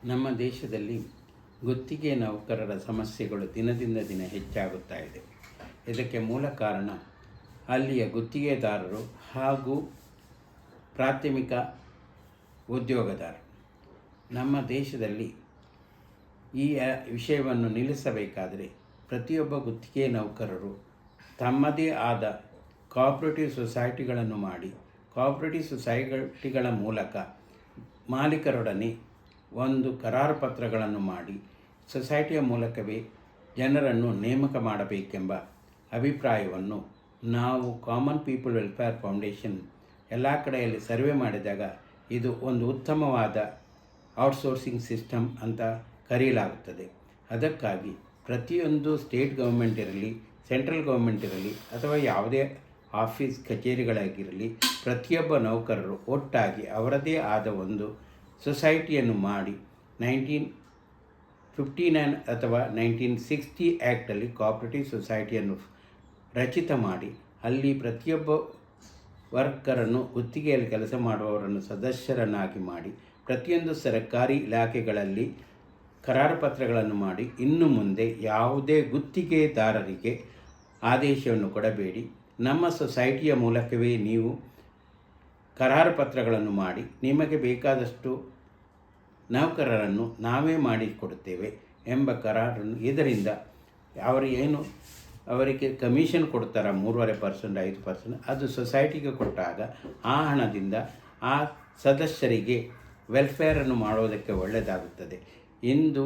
ನಮ್ಮ ದೇಶದಲ್ಲಿ ಗುತ್ತಿಗೆ ನೌಕರರ ಸಮಸ್ಯೆಗಳು ದಿನದಿಂದ ದಿನ ಹೆಚ್ಚಾಗುತ್ತಾ ಇದೆ. ಇದಕ್ಕೆ ಮೂಲ ಕಾರಣ ಅಲ್ಲಿಯ ಗುತ್ತಿಗೆದಾರರು ಹಾಗೂ ಪ್ರಾಥಮಿಕ ಉದ್ಯೋಗದಾರರು. ನಮ್ಮ ದೇಶದಲ್ಲಿ ಈ ವಿಷಯವನ್ನು ನಿಲ್ಲಿಸಬೇಕಾದರೆ ಪ್ರತಿಯೊಬ್ಬ ಗುತ್ತಿಗೆ ನೌಕರರು ತಮ್ಮದೇ ಆದ ಕೋಆಪರೇಟಿವ್ ಸೊಸೈಟಿಗಳನ್ನು ಮಾಡಿ, ಕೋಆಪರೇಟಿವ್ ಸೊಸೈಟಿಗಳ ಮೂಲಕ ಮಾಲೀಕರೊಡನೆ ಒಂದು ಕರಾರು ಪತ್ರಗಳನ್ನು ಮಾಡಿ ಸೊಸೈಟಿಯ ಮೂಲಕವೇ ಜನರನ್ನು ನೇಮಕ ಮಾಡಬೇಕೆಂಬ ಅಭಿಪ್ರಾಯವನ್ನು ನಾವು ಕಾಮನ್ ಪೀಪಲ್ ವೆಲ್ಫೇರ್ ಫೌಂಡೇಶನ್ ಎಲ್ಲ ಕಡೆಯಲ್ಲಿ ಸರ್ವೆ ಮಾಡಿದಾಗ ಇದು ಒಂದು ಉತ್ತಮವಾದ ಔಟ್ಸೋರ್ಸಿಂಗ್ ಸಿಸ್ಟಮ್ ಅಂತ ಕರೆಯಲಾಗುತ್ತದೆ. ಅದಕ್ಕಾಗಿ ಪ್ರತಿಯೊಂದು ಸ್ಟೇಟ್ ಗೌರ್ಮೆಂಟ್ ಇರಲಿ, ಸೆಂಟ್ರಲ್ ಗೌರ್ಮೆಂಟ್ ಇರಲಿ ಅಥವಾ ಯಾವುದೇ ಆಫೀಸ್ ಕಚೇರಿಗಳಾಗಿರಲಿ, ಪ್ರತಿಯೊಬ್ಬ ನೌಕರರು ಒಟ್ಟಾಗಿ ಅವರದೇ ಆದ ಒಂದು ಸೊಸೈಟಿಯನ್ನು ಮಾಡಿ 1959 ಅಥವಾ 1960 ಆ್ಯಕ್ಟಲ್ಲಿ ಕೋಆಪರೇಟಿವ್ ಸೊಸೈಟಿಯನ್ನು ರಚಿತ ಮಾಡಿ ಅಲ್ಲಿ ಪ್ರತಿಯೊಬ್ಬ ವರ್ಕರನ್ನು ಗುತ್ತಿಗೆಯಲ್ಲಿ ಕೆಲಸ ಮಾಡುವವರನ್ನು ಸದಸ್ಯರನ್ನಾಗಿ ಮಾಡಿ ಪ್ರತಿಯೊಂದು ಸರ್ಕಾರಿ ಇಲಾಖೆಗಳಲ್ಲಿ ಕರಾರು ಪತ್ರಗಳನ್ನು ಮಾಡಿ ಇನ್ನು ಮುಂದೆ ಯಾವುದೇ ಗುತ್ತಿಗೆದಾರರಿಗೆ ಆದೇಶವನ್ನು ಕೊಡಬೇಡಿ, ನಮ್ಮ ಸೊಸೈಟಿಯ ಮೂಲಕವೇ ನೀವು ಕರಾರು ಪತ್ರಗಳನ್ನು ಮಾಡಿ ನಿಮಗೆ ಬೇಕಾದಷ್ಟು ನೌಕರರನ್ನು ನಾವೇ ಮಾಡಿಕೊಡುತ್ತೇವೆ ಎಂಬ ಕರಾರನ್ನು. ಇದರಿಂದ ಅವರಿಗೆ ಕಮಿಷನ್ ಕೊಡ್ತಾರೆ 3.5%, 5%, ಅದು ಸೊಸೈಟಿಗೆ ಕೊಟ್ಟಾಗ ಆ ಹಣದಿಂದ ಆ ಸದಸ್ಯರಿಗೆ ವೆಲ್ಫೇರನ್ನು ಮಾಡೋದಕ್ಕೆ ಒಳ್ಳೆಯದಾಗುತ್ತದೆ. ಇಂದು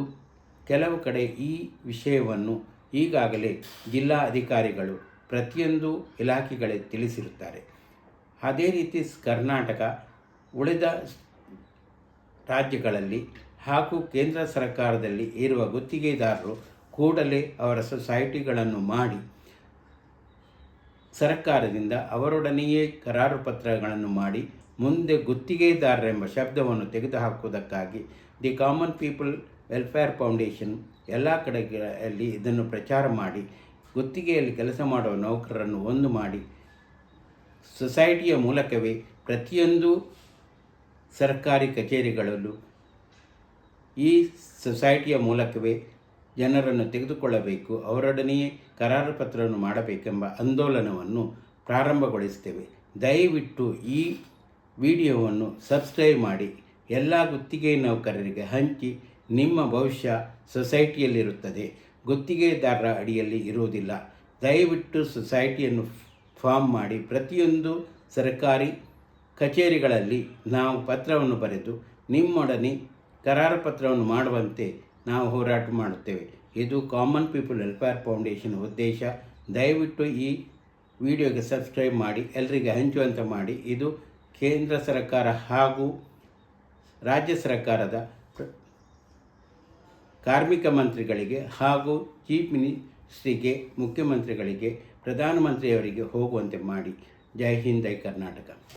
ಕೆಲವು ಕಡೆ ಈ ವಿಷಯವನ್ನು ಈಗಾಗಲೇ ಜಿಲ್ಲಾ ಅಧಿಕಾರಿಗಳು ಪ್ರತಿಯೊಂದು ಇಲಾಖೆಗಳಿಗೆ ತಿಳಿಸಿರುತ್ತಾರೆ. ಅದೇ ರೀತಿ ಕರ್ನಾಟಕ, ಉಳಿದ ರಾಜ್ಯಗಳಲ್ಲಿ ಹಾಗೂ ಕೇಂದ್ರ ಸರ್ಕಾರದಲ್ಲಿ ಇರುವ ಗುತ್ತಿಗೆದಾರರು ಕೂಡಲೇ ಅವರ ಸೊಸೈಟಿಗಳನ್ನು ಮಾಡಿ ಸರ್ಕಾರದಿಂದ ಅವರೊಡನೆಯೇ ಕರಾರು ಪತ್ರಗಳನ್ನು ಮಾಡಿ ಮುಂದೆ ಗುತ್ತಿಗೆದಾರರೆಂಬ ಶಬ್ದವನ್ನು ತೆಗೆದುಹಾಕುವುದಕ್ಕಾಗಿ the common people welfare foundation ಎಲ್ಲ ಕಡೆಗಳಲ್ಲಿ ಇದನ್ನು ಪ್ರಚಾರ ಮಾಡಿ ಗುತ್ತಿಗೆಯಲ್ಲಿ ಕೆಲಸ ಮಾಡುವ ನೌಕರರನ್ನು ಒಂದು ಮಾಡಿ ಸೊಸೈಟಿಯ ಮೂಲಕವೇ ಪ್ರತಿಯೊಂದು ಸರ್ಕಾರಿ ಕಚೇರಿಗಳಲ್ಲೂ ಈ ಸೊಸೈಟಿಯ ಮೂಲಕವೇ ಜನರನ್ನು ತೆಗೆದುಕೊಳ್ಳಬೇಕು, ಅವರೊಡನೆಯೇ ಕರಾರು ಪತ್ರವನ್ನು ಮಾಡಬೇಕೆಂಬ ಆಂದೋಲನವನ್ನು ಪ್ರಾರಂಭಗೊಳಿಸುತ್ತೇವೆ. ದಯವಿಟ್ಟು ಈ ವಿಡಿಯೋವನ್ನು ಸಬ್ಸ್ಕ್ರೈಬ್ ಮಾಡಿ ಎಲ್ಲ ಗುತ್ತಿಗೆ ನೌಕರರಿಗೆ ಹಂಚಿ. ನಿಮ್ಮ ಭವಿಷ್ಯ ಸೊಸೈಟಿಯಲ್ಲಿರುತ್ತದೆ, ಗುತ್ತಿಗೆದಾರರ ಅಡಿಯಲ್ಲಿ ಇರುವುದಿಲ್ಲ. ದಯವಿಟ್ಟು ಸೊಸೈಟಿಯನ್ನು ಫಾರ್ಮ್ ಮಾಡಿ ಪ್ರತಿಯೊಂದು ಸರ್ಕಾರಿ ಕಚೇರಿಗಳಲ್ಲಿ ನಾವು ಪತ್ರವನ್ನು ಬರೆದು ನಿಮ್ಮೊಡನೆ ಕರಾರು ಪತ್ರವನ್ನು ಮಾಡುವಂತೆ ನಾವು ಹೋರಾಟ ಮಾಡುತ್ತೇವೆ. ಇದು ಕಾಮನ್ ಪೀಪಲ್ ವೆಲ್ಫೇರ್ ಫೌಂಡೇಶನ್ ಉದ್ದೇಶ. ದಯವಿಟ್ಟು ಈ ವಿಡಿಯೋಗೆ ಸಬ್ಸ್ಕ್ರೈಬ್ ಮಾಡಿ, ಎಲ್ಲರಿಗೆ ಹಂಚುವಂತೆ ಮಾಡಿ. ಇದು ಕೇಂದ್ರ ಸರ್ಕಾರ ಹಾಗೂ ರಾಜ್ಯ ಸರ್ಕಾರದ ಕಾರ್ಮಿಕ ಮಂತ್ರಿಗಳಿಗೆ ಹಾಗೂ ಚೀಫ್ ಮಿನಿಸ್ಟ್ರಿಗೆ, ಮುಖ್ಯಮಂತ್ರಿಗಳಿಗೆ, ಪ್ರಧಾನಮಂತ್ರಿಯವರಿಗೆ ಹೋಗುವಂತೆ ಮಾಡಿ. ಜೈ ಹಿಂದ್, ಜೈ ಕರ್ನಾಟಕ.